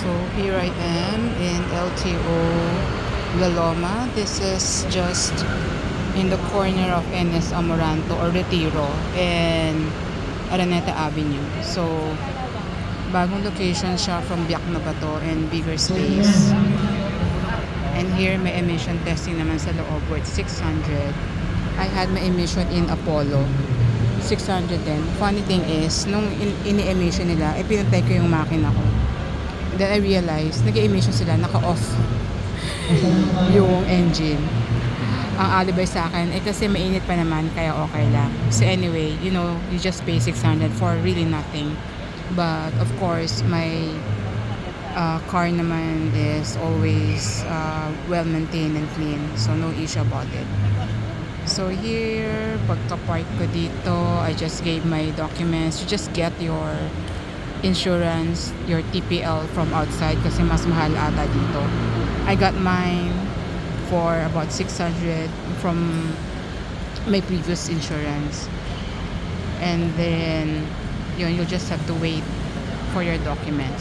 So here I am in LTO La Loma. This is just in the corner of NS Amoranto or Retiro and Araneta Avenue. So bagong location siya from Biak na Bato and bigger space. And here may emission testing naman sa loob worth 600. I had my emission in Apollo. 600 din. Funny thing is, nung ini-emission nila, pinatay ko yung makina ko. Then I realized, nag-emission sila, naka-off yung engine. Ang alibay sa akin, kasi mainit pa naman, kaya okay lang. So anyway, you just pay 600 for really nothing. But of course, my car naman is always well-maintained and clean. So no issue about it. So here, pagka-park ko dito, I just gave my documents. You just get your insurance, your TPL from outside kasi mas mahal ata dito. I got mine for about 600 from my previous insurance. And then, you just have to wait for your document.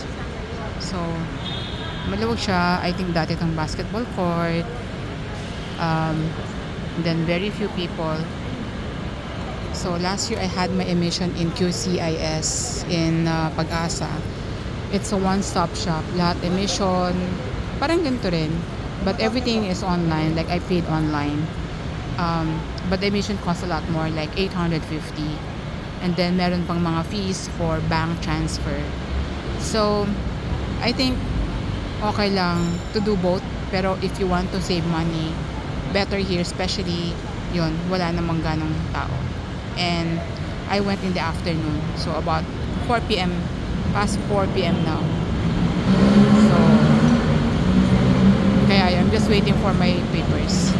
So, maluwag siya. I think dati itong basketball court. Then very few people. So last year I had my emission in QCIS in Pag-asa. It's a one-stop shop. Lahat emission, parang ganito rin. But everything is online. Like I paid online. But the emission costs a lot more, like 850. And then meron pang mga fees for bank transfer. So I think okay lang to do both. Pero if you want to save money, better here, especially wala namang ganong tao. And I went in the afternoon, so about 4 p.m. past 4 p.m. now. So kaya I'm just waiting for my papers.